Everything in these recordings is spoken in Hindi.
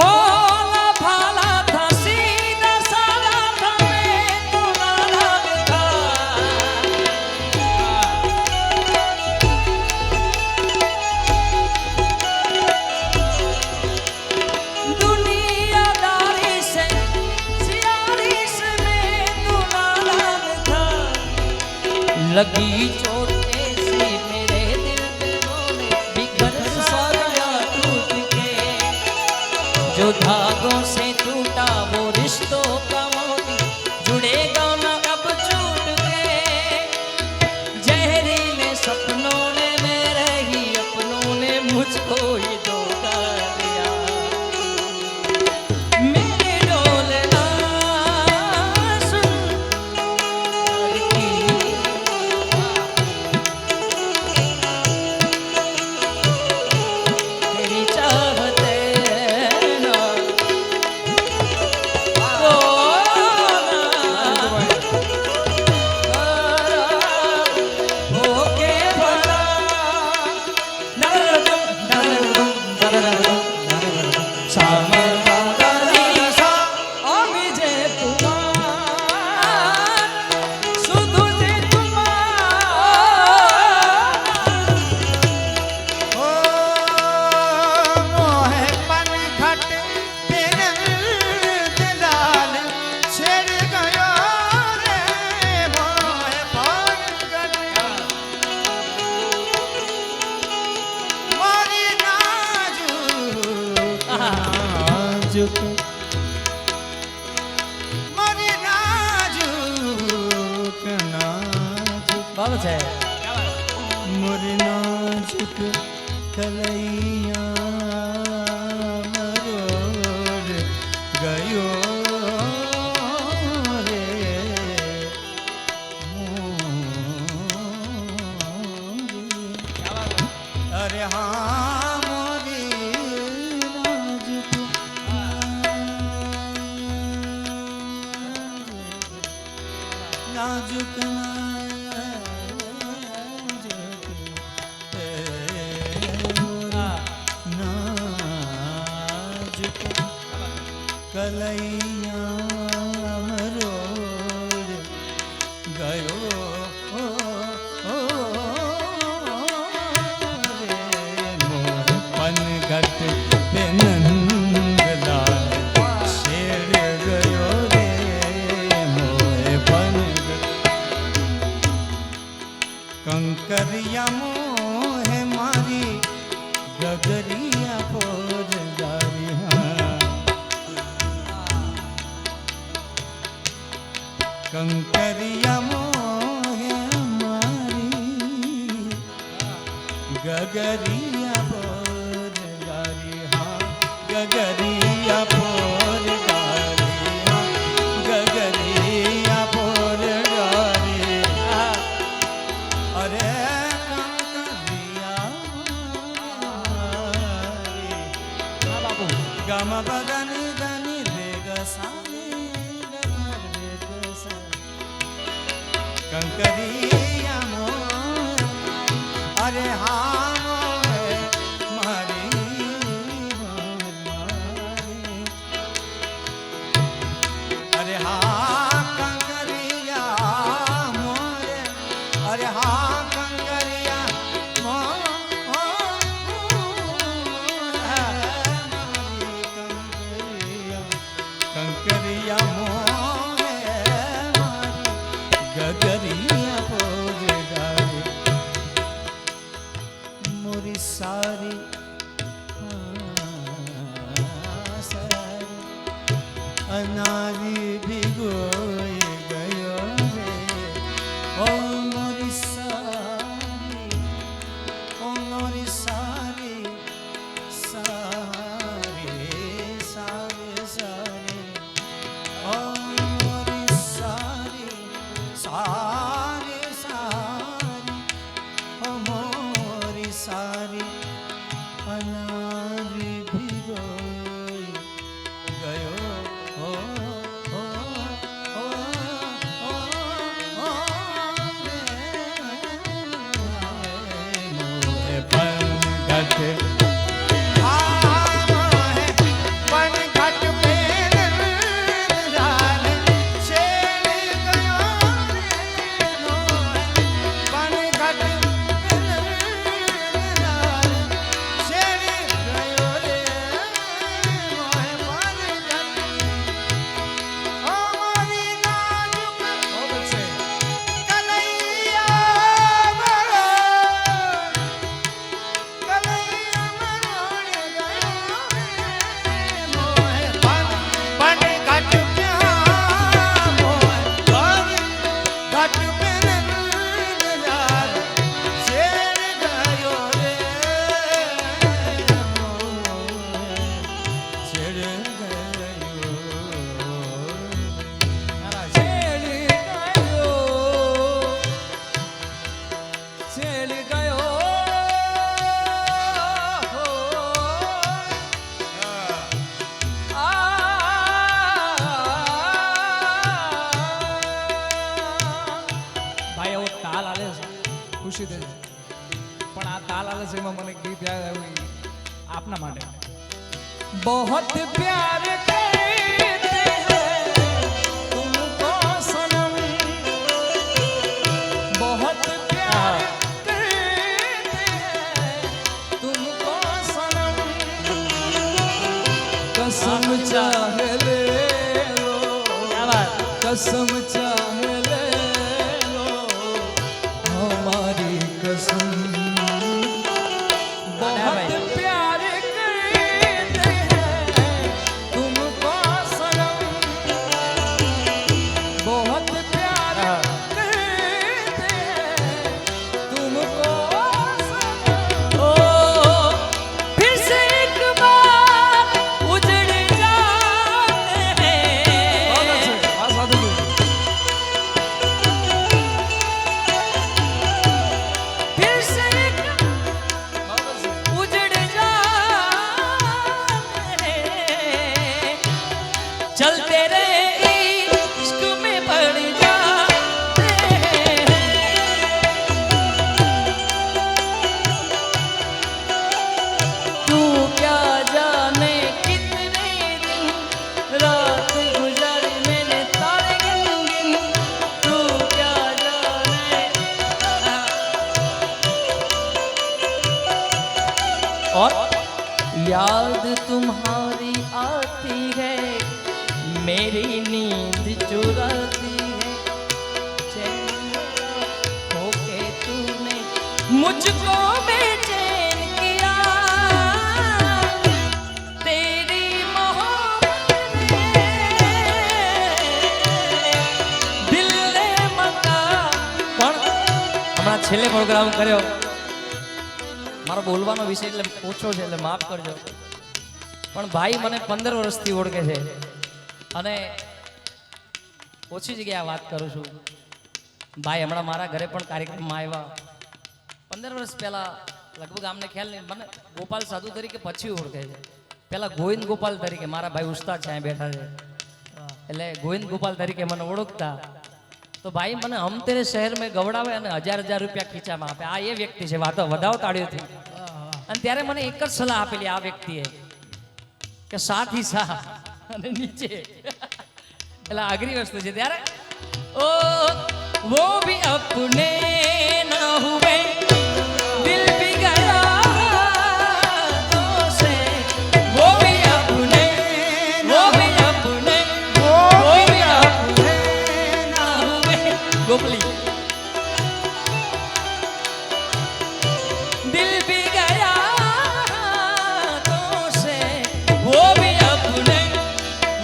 भोला भाला था सीधा साधा था मैं तो नाराज था दुनियादारी से सियारी से मैं तो नाराज था लगी चोट ऐसी मेरे दिल पे रोने बिखर सा गया टूट के जो धागों से टूटा वो रिश्तों का मोती जुड़ेगा ना अब छूट के जहरीले सपनों ने मेरे ही अपनों ने मुझको ही धोखा दिया मेरे डोलना सुन तेरी चाहते ना होके भला મારી નાજુક નાજુક બાબુ છે મોરી નાજુક કલૈયા મરોડ ગયો રે મોરી અરે હા મોરી નાજુક नाजुक नाजुक कलैया मरोड़ गयो मोर पनघट पे नंदलाल शेर गयो रे मोर पनघट कंकरिया मोहे मारी गगरिया पोर जारी कंकरिया मोहे मारी गगरिया पोर जारी गगरिया पोर जारी गगरिया पोर जारी अरे गम बदनी दनी रेग सानी कंकरिया मोर अरे हाँ मारी अरे हाँ कंकरिया मोर अरे हाँ कंकरिया कंकरिया मोहे गगरिया पोज डाले मोरी सारी अनारी भिगोए गयो रे ओ मोरी सारी सारे सारे सारे ओ मोरी सारी सारे सारे ओ मोरी सारी अनारी भिगोए गयो ओ ખુશી થઈ જાય. પણ આ તાલ આવે છે એમાં મને ગીત યાદ આવ્યું ઈ આપના માટે. बहुत प्यार करते हैं तुमको सनम, बहुत प्यार करते हैं तुमको सनम, कसम चाहे ले लो, कसम चाहे ले लो हमारी कसम, बहुत प्यार करते हैं तुमको सनम, बहुत प्यार करते हैं तुमको सनम। ओ फिर से एक बार उजड़ जाते हैं, फिर से एक उजड़ जाते हैं, चलते रहे इश्क में पड़ जाते हैं। तू क्या जाने कितने दिन रात गुजरी मैंने तारे गिन गिन, तू क्या जाने। और याद तुम्हारी आती है, मेरी नींद चुराती है, चैन होके तूने मुझको बेचैन किया, तेरी मोहब्बत ने दिल ने मका। પણ હમણાં છેલ્લે પ્રોગ્રામ કર્યો, મારો બોલવાનો વિષય એટલે ઓછો છે એટલે માફ કરજો, પણ ભાઈ મને 15 વર્ષથી ઓળખે છે અને ઓછી જગ્યાએ વાત કરું છું. ભાઈ હમણાં મારા ઘરે પણ કાર્યક્રમમાં આવ્યા. 15 વર્ષ પહેલા લગભગ આમને ખ્યાલ નહીં, મને ગોપાલ સાધુ તરીકે પછી ઓળખે છે. પહેલા ગોવિંદ ગોપાલ તરીકે, મારા ભાઈ ઉસ્તાદ છે અહીં બેઠા છે, એટલે ગોવિંદ ગોપાલ તરીકે મને ઓળખતા. તો ભાઈ મને હમ તેરે શહેર મેં ગવડાવે અને 1000 રૂપિયા ખીચામાં આપે. આ એ વ્યક્તિ છે, વાતો વધાવો તાળીઓથી. અને ત્યારે મને એક જ સલાહ આપેલી આ વ્યક્તિએ કે સાથ ही साथ અને નીચે, એટલે અઘરી વસ્તુ છે. ત્યારે ओ वो भी अपने ना हुए, दिल भी गया तो से, वो भी अपने, वो भी अपने, वो भी अपने ना हुए, गोपली दिल भी गया तो से, वो भी अपने,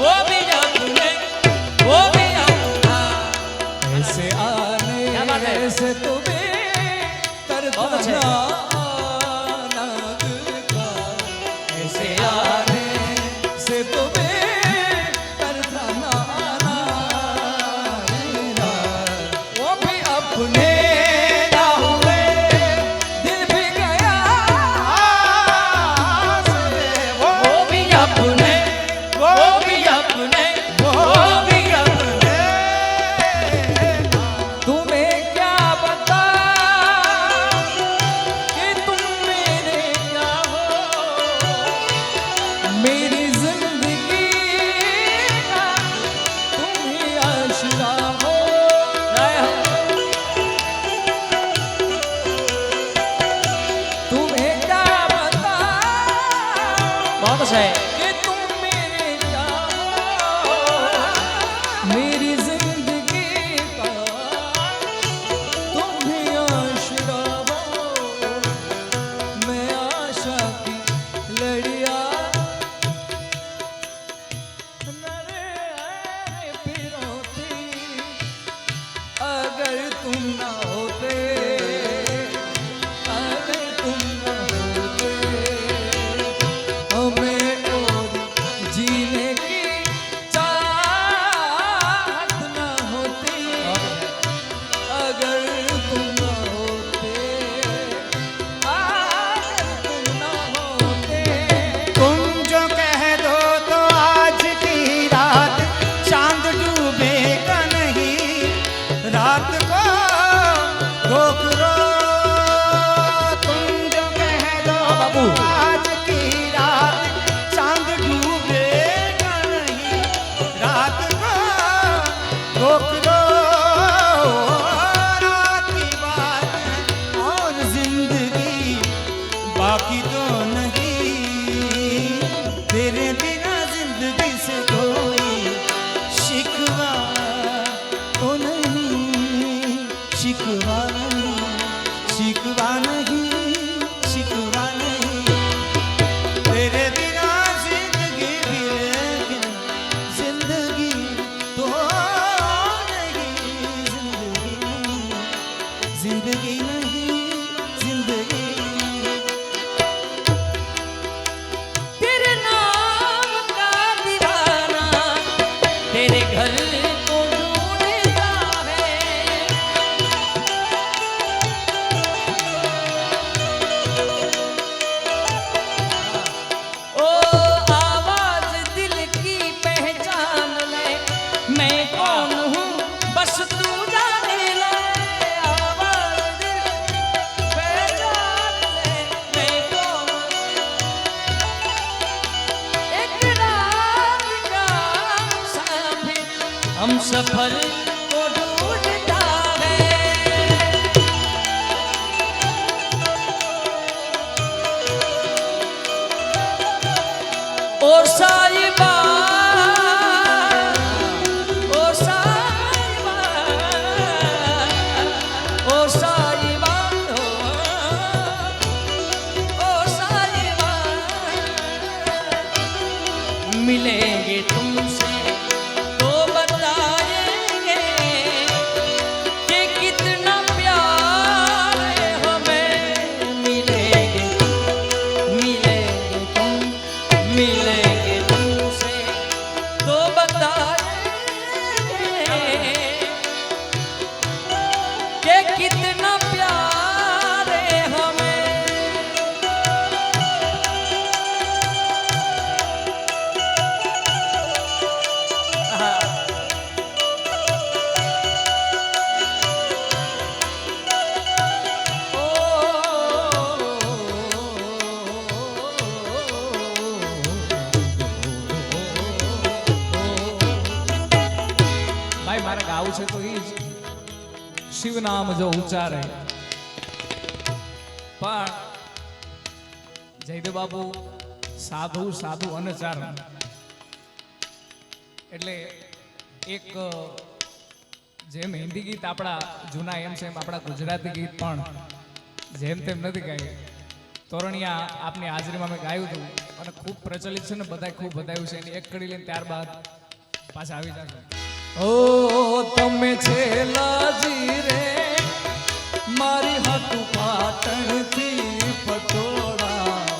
वो भी अपने, वो भी अपना। ऐसे आने क्या बात है? ऐसे तुम्हें बहुत अच्छे। तरफना का, ऐसे आने से तुम्हें तरफना वो भी अपने ना हुए, दिल भी गया वो भी अपने, वो भी अपने, वो भी अपने। तुम्हें क्या बता कि तुम मेरे क्या हो, मेरी जिंदगी का तुम ही आशिका हो। तुम्हें क्या बता बहुत अच्छा है। कि तुम मेरे क्या हो, मेरी जिंदगी का तुम ही आशिका हो। मैं आशा की लड़िया नरे पिरोती, अगर तुम ना होते, अगर तुम ना होते, हमें ओ हम सफर को ढूंढता है। ओ साहिबा, ओ साहिबा, ओ साहिबा, ओ साहिबा, मिलेंगे तुमसे तो बताएंगे कि कितना प्यार है हमें। मिलेंगे, मिलेंगे तुमसे तो बताएंगे कि कितना प्यार है हमें। ભાઈ મારે ગાવું છે તો એ જ શિવ નામ જો ઉચ્ચારે પણ જયદેવ બાબુ સાધુ સાધુ અનચાર એટલે એક જેમ હિન્દી ગીત આપણા જૂના એમ છે એમ આપણા ગુજરાતી ગીત પણ જેમ તેમ નથી ગાયું. તોરણિયા આપની હાજરીમાં મેં ગાયું હતું અને ખૂબ પ્રચલિત છે ને બધાએ ખૂબ બધાયું છે. એની એક કડી લઈને ત્યારબાદ પાછા આવી જશે. ઓ તમે છેલાજી રે મારી હાટુ પાટણથી પટોળા